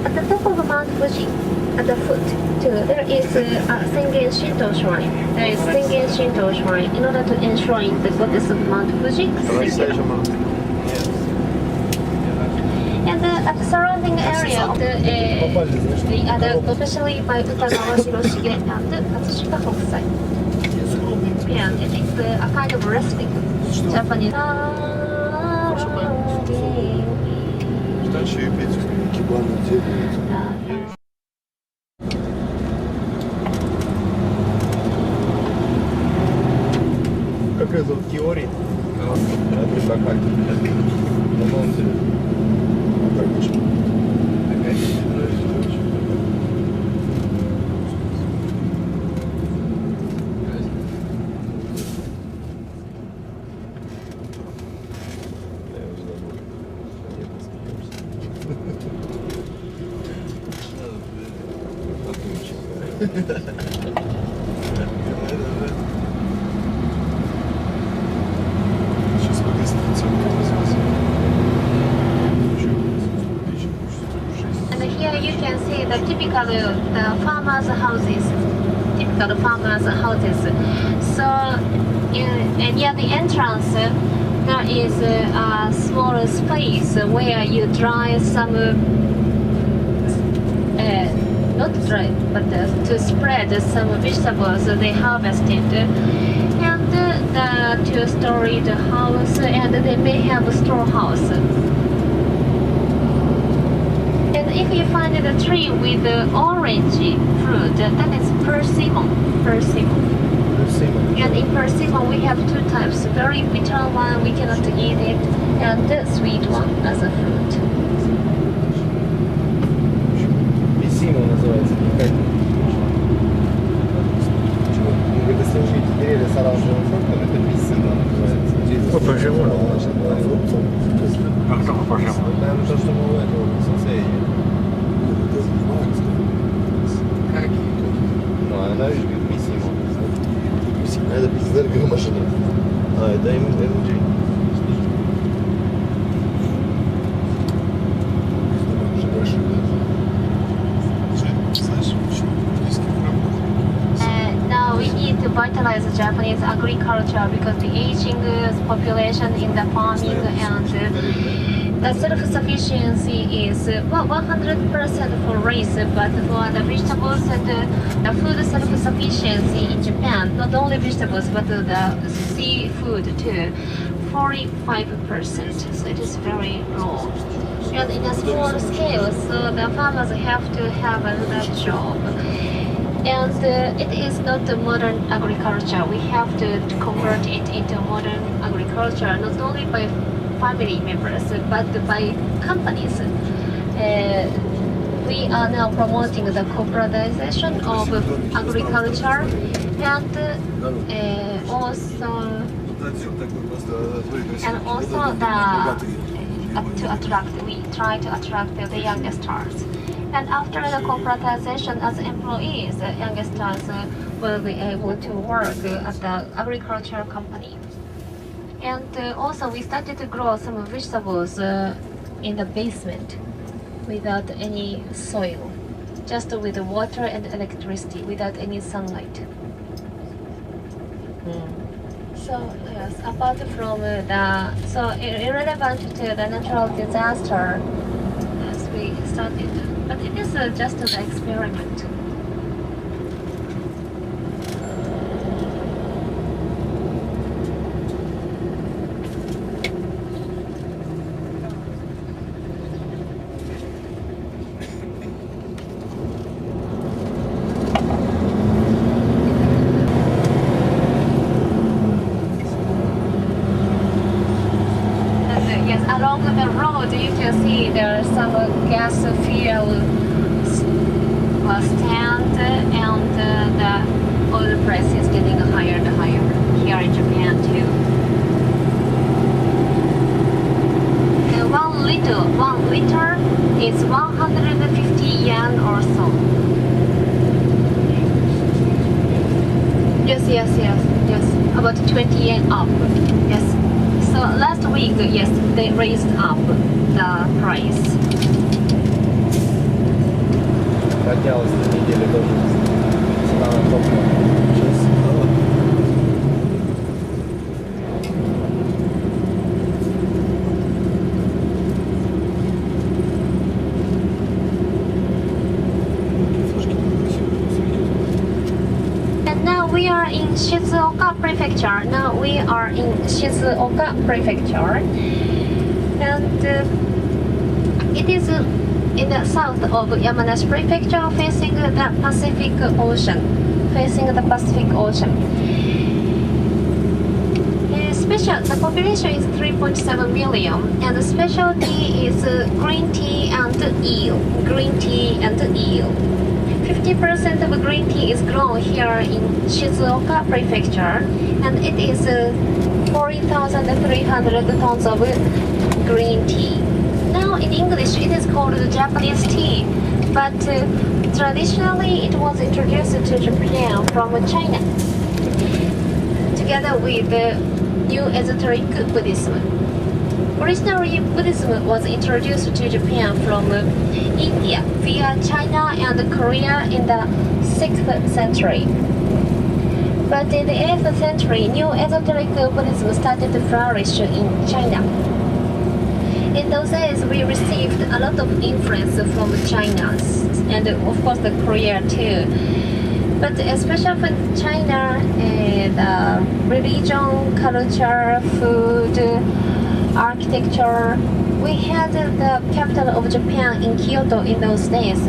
At the top of Mount Fuji, at the foot too, there is a Sengen Shinto shrine. There is Sengen Shinto shrine in order to enshrine the goddess of Mount Fuji. And at the surrounding area of the other, especially by Utagawa Hiroshige and Katsushika Hokusai. And it is a kind of resting Japanese. Как это в теории? Это как? And here you can see the typical farmers' houses. Typical farmers' houses. So near the entrance, there is a small space where you dry some, not dry, but to spread some vegetables they harvested. And the two-storied house, and they may have a straw house. And if you find a tree with orange fruit, that is persimmon. And in persimmon we have two types, very bitter one, we cannot eat it, and the sweet one as a fruit. Персимон называется. Если увидите деревья с оранжевым фруктом, это персимон называется. По-прежнему. Как там по-прежнему? Наверное, то, что мы в этом сенсее. Ну, она видит персимон. Это пиздерка машина. А, это MG. Now we need to vitalize Japanese agriculture because the aging population in the farming and the self-sufficiency is 100% for rice, but for the vegetables and the food self-sufficiency in Japan, not only vegetables but the seafood too, 45%. So it is very low. And in a small scale, so the farmers have to have another job. And it is not a modern agriculture. We have to convert it into modern agriculture, not only by family members, but by companies. We are now promoting the corporatization of agriculture, and we try to attract the youngsters. And after the corporatization as employees, the youngsters will be able to work at the agricultural company. And also we started to grow some vegetables in the basement without any soil, just with water and electricity, without any sunlight. So yes, apart from so irrelevant to the natural disaster, as we started, but it is just an experiment. Along the road, you can see there are some gas fuel stand, and the oil price is getting higher and higher here in Japan too. And 1 liter is 150 yen or so. Yes, about 20 yen up. Yes. So last week, yes, they raised up the price. поднялась на неделе тоже. Цена на топливо. Сейчас. And now we are in Shizuoka Prefecture. And it is in the south of Yamanashi Prefecture, facing the Pacific Ocean. The population is 3.7 million, and the specialty is green tea and eel. 50% of green tea is grown here in Shizuoka Prefecture, and it is 40,300 tons of green tea. Now in English it is called Japanese tea, but traditionally it was introduced to Japan from China, together with New Esoteric Buddhism. Originally, Buddhism was introduced to Japan from India via China and Korea in the 6th century. But in the 8th century, New Esoteric Buddhism started to flourish in China. In those days, we received a lot of influence from China and of course the Korea too. But especially for China, the religion, culture, food, architecture, we had the capital of Japan in Kyoto in those days.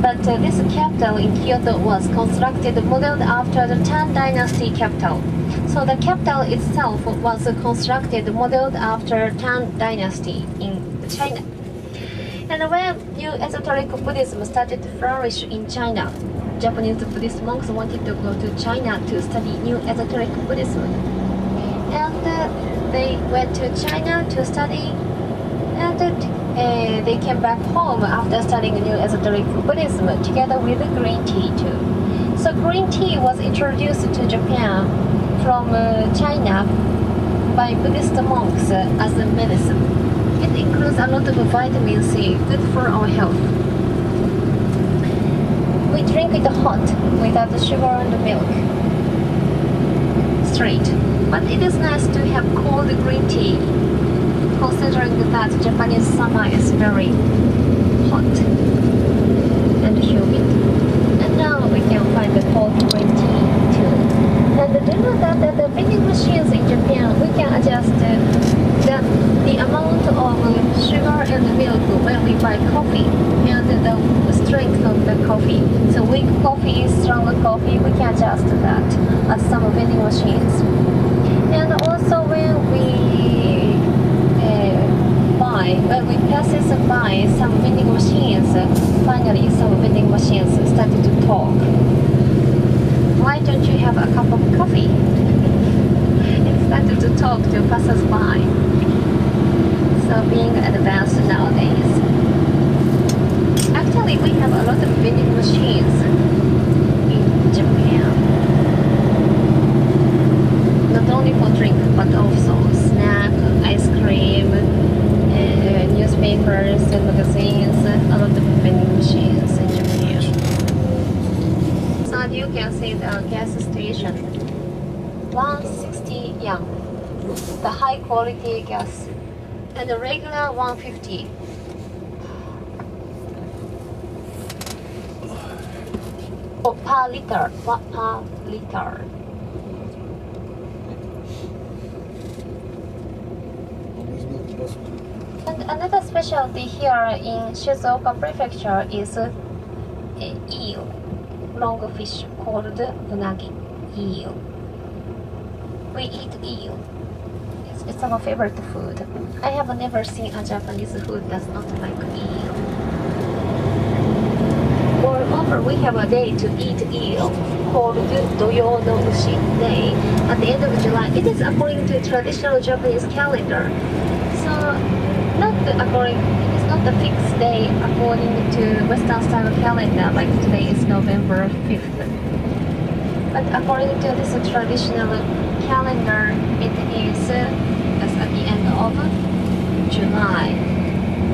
But this capital in Kyoto was constructed modeled after the Tang Dynasty capital. So the capital itself was constructed modeled after Tang Dynasty in China. And when New Esoteric Buddhism started to flourish in China, Japanese Buddhist monks wanted to go to China to study New Esoteric Buddhism. And they went to China to study, and they came back home after studying New Esoteric Buddhism together with green tea too. So green tea was introduced to Japan from China by Buddhist monks as a medicine. It includes a lot of vitamin C, good for our health. We drink it hot without sugar and milk, straight. But it is nice to have cold green tea, considering that Japanese summer is very hot and humid. And now we can find the cold green tea too. And do you know that the vending machines in Japan, we can adjust the amount of sugar and milk when we buy coffee and the strength of the coffee. So weak coffee, stronger coffee, we can adjust that at some vending machines. And also when we passes by some vending machines, finally some vending machines started to talk. Why don't you have a cup of coffee? It started to talk to passers-by. So being advanced nowadays. Actually, we have a lot of vending machines in Japan. Not only for drink, but also snack, ice cream, newspapers and magazines, a lot of vending machines in Japan. So you can see the gas station, 160 yen, the high quality gas, and the regular 150. Per liter, per liter. And another specialty here in Shizuoka Prefecture is eel, long fish called unagi, eel. We eat eel. It's our favorite food. I have never seen a Japanese food does not like eel. Moreover, we have a day to eat eel called Doyo no Ushi Day at the end of July. It is according to traditional Japanese calendar. So it is not a fixed day according to Western style calendar, like today is November 5th. But according to this traditional calendar, it is at the end of July.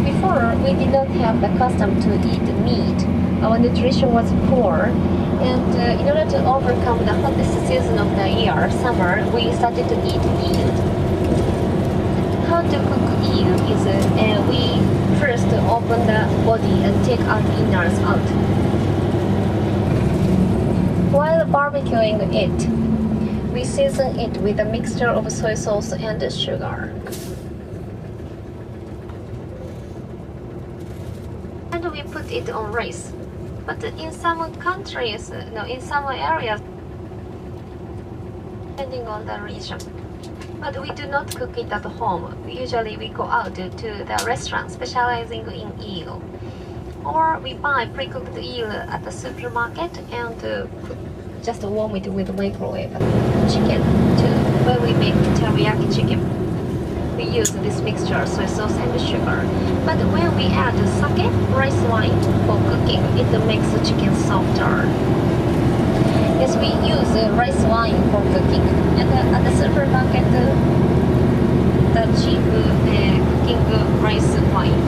Before, we did not have the custom to eat meat, our nutrition was poor. And in order to overcome the hottest season of the year, summer, we started to eat eel. How to cook eel is we first open the body and take our innards out. While barbecuing it, we season it with a mixture of soy sauce and sugar. And we put it on rice. But in some countries, in some areas, depending on the region. But we do not cook it at home. Usually we go out to the restaurant specializing in eel. Or we buy pre-cooked eel at the supermarket and just warm it with microwave. Chicken too, when we make teriyaki chicken. We use this mixture, soy sauce and sugar. But when we add sake, rice wine for cooking, it makes the chicken softer. Yes, we use rice wine for cooking. And at the supermarket, the cheap cooking rice wine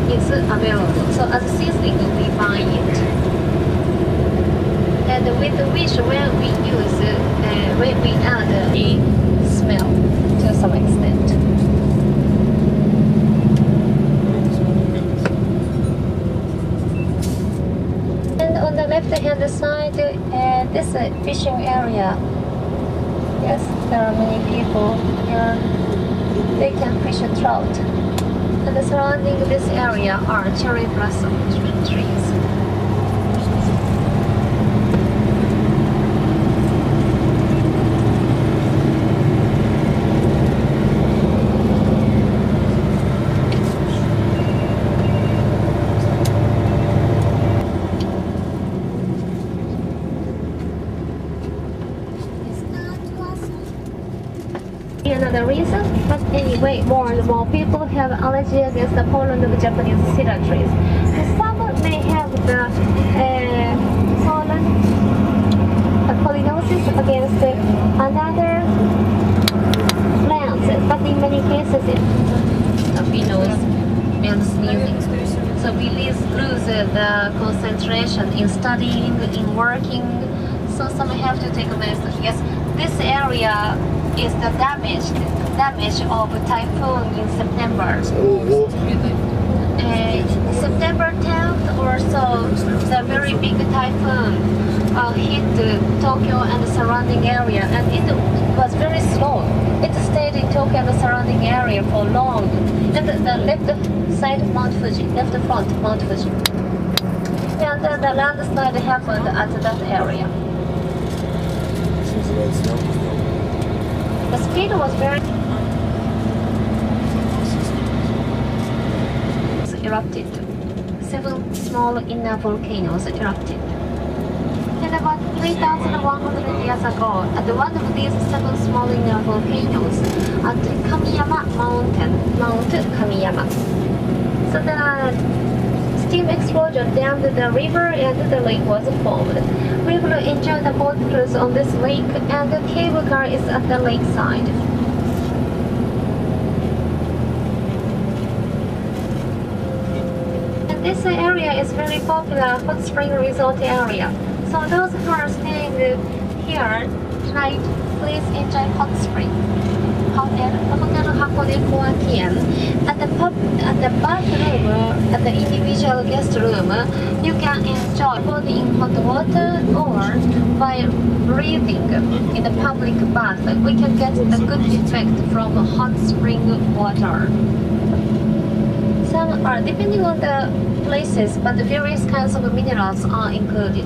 is available. So as a seasoning, we buy it. And with which when we use, when we add the smell to some extent. And on the left-hand side, this fishing area. Yes, there are many people here. They can fish a trout. And surrounding this area are cherry blossom trees. Another reason, but anyway, more and more people have allergy against the pollen of Japanese cedar trees. Some may have the pollen pollinosis against another plants, but in many cases we know sneezing. So we lose the concentration in studying, in working. So some have to take medicine. Yes, this area is the damage of typhoon in September. September 10th or so, the very big typhoon hit Tokyo and the surrounding area, and it was very slow. It stayed in Tokyo and the surrounding area for long. And the left side of Mount Fuji, left front Mount Fuji. And the landslide happened at that area. The speed was very erupted. 7 small inner volcanoes erupted. And about 3,100 years ago, at one of these 7 small inner volcanoes at Kamiyama Mountain, Mount Kamiyama. So the steam explosion dammed the river and the lake was formed. We will enjoy the boat cruise on this lake, and the cable car is at the lakeside. And this area is very popular hot spring resort area. So those who are staying here tonight, please enjoy hot spring. Hotel Hakone Lake. At the bathroom, at the individual guest room, you can enjoy both in hot water or by breathing in the public bath. We can get the good effect from hot spring water. Some are depending on the places, but various kinds of minerals are included.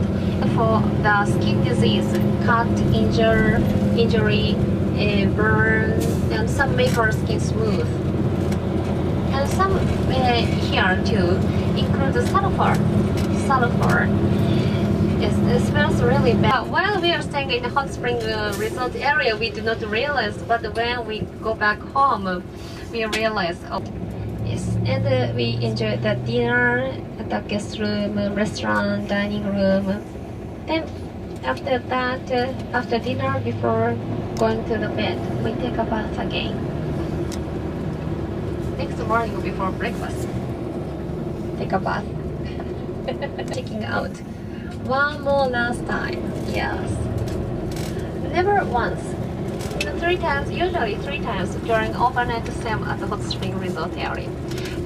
For the skin disease, cut, injury, burn, and some make our skin smooth. And some here too include sulfur. Yes, it smells really bad. While we are staying in the hot spring resort area, we do not realize, but when we go back home, we realize, oh, yes. And we enjoy the dinner at the guest room, restaurant, dining room. Then after that, after dinner, before going to the bed, we take a bath again. Next morning before breakfast, take a bath. Checking out. One more last time. Yes. Never once. 3 times, usually 3 times during overnight stay at the hot spring resort area.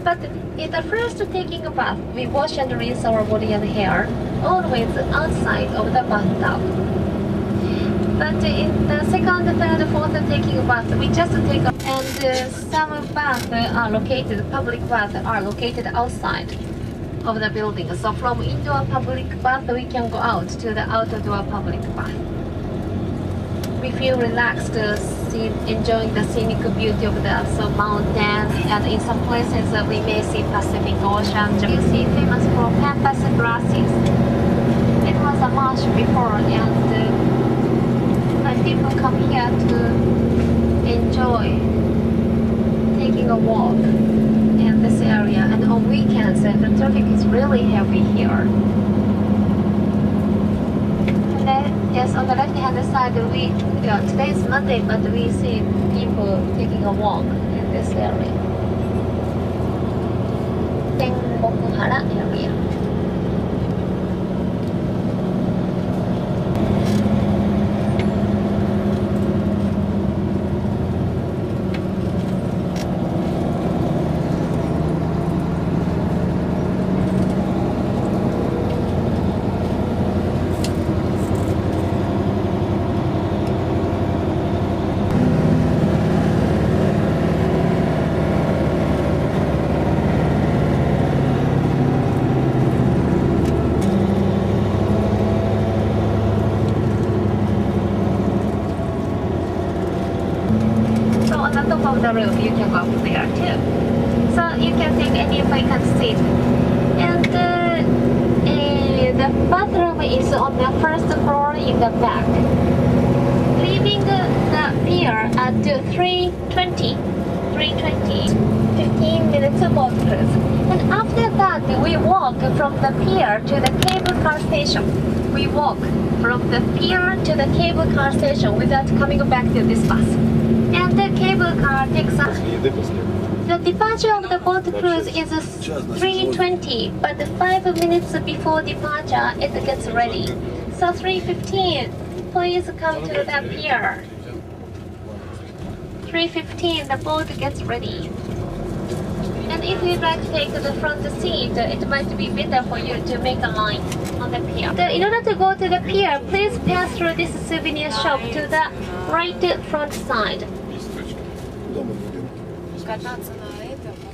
But in the first taking a bath, we wash and rinse our body and hair, always outside of the bathtub. But in the second, third, fourth taking a bath, we just take a... And some baths are located, public baths are located outside of the building. So from indoor public bath, we can go out to the outdoor public bath. We feel relaxed, enjoying the scenic beauty of the mountains, and in some places we may see Pacific Ocean. You see famous for pampas grasses. It was a marsh before, and people come here to enjoy taking a walk in this area. And on weekends, the traffic is really heavy here. Yes, on the left-hand side, today is Monday, but we see people taking a walk in this area. Tenbokuhara area. The roof, you can go up there too. So you can take any vacant seat. And the bathroom is on the first floor in the back. Leaving the pier at 3:20, 15 minutes boat cruise. And after that, we walk from the pier to the cable car station. We walk from the pier to the cable car station without coming back to this bus. And the cable car takes us. The departure of the boat cruise is 3:20, but 5 minutes before departure it gets ready. So 3:15, please come to the pier. 3:15, the boat gets ready. And if you'd like to take the front seat, it might be better for you to make a line on the pier. In order to go to the pier, please pass through this souvenir shop to the right front side.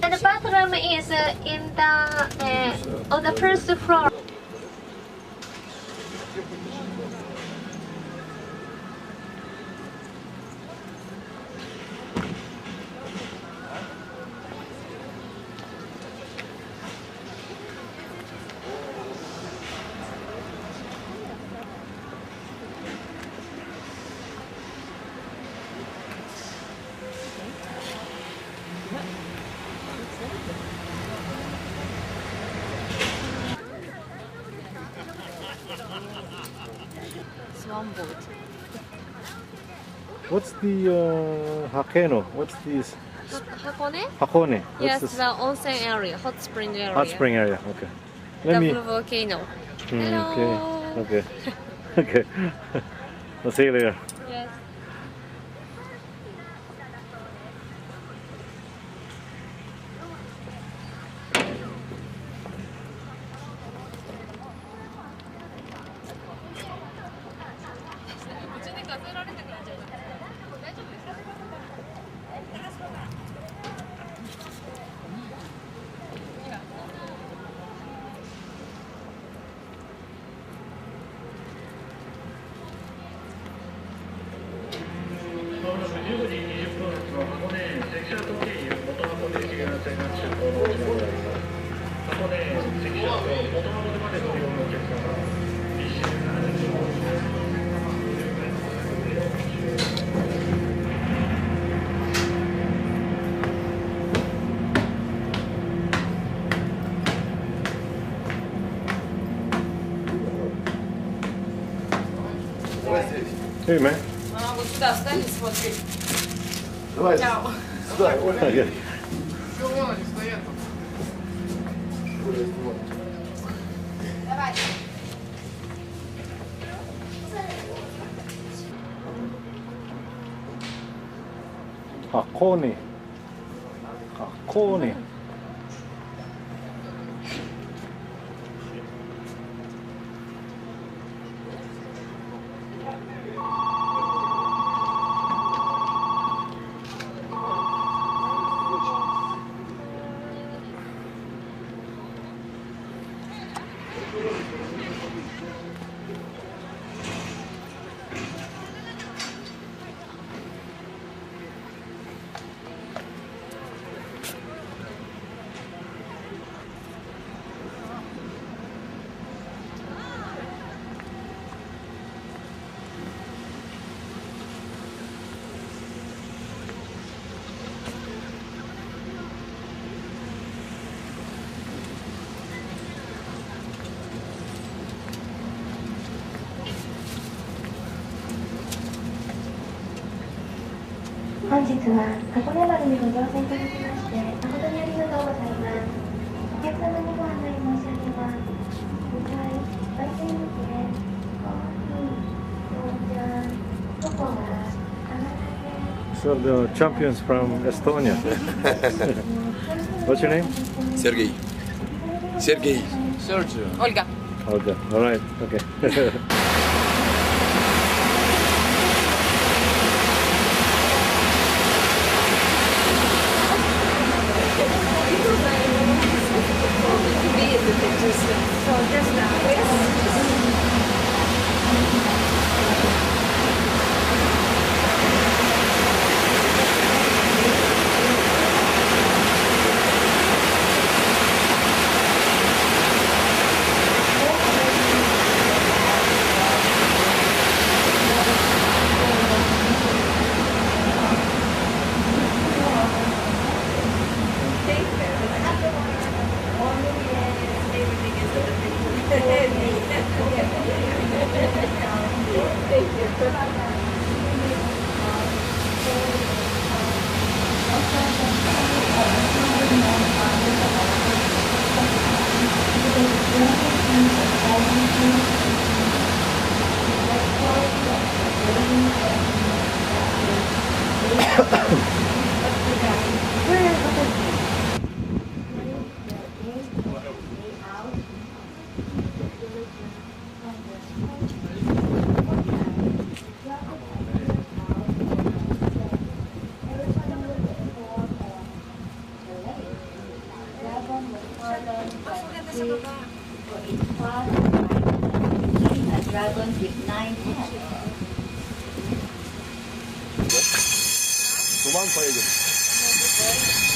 And the bathroom is in the on the first floor. One boat. What's the Hakone? What's this? Hakone? Hakone. Yes, the onsen area, hot spring area. Hot spring area. Okay. The volcano. Hello. Okay. Okay. I'll see you later. Yes. Hey, man. Вот сюда встань и смотри. Давай. Чао. Сюда, Оля. Все, вон они стоят. Hakone. Hakone. So the champions from Estonia. What's your name? Sergey. Sergio. Olga. Olga. All right. Okay. Dragons with 9 heads. 도망가야겠어.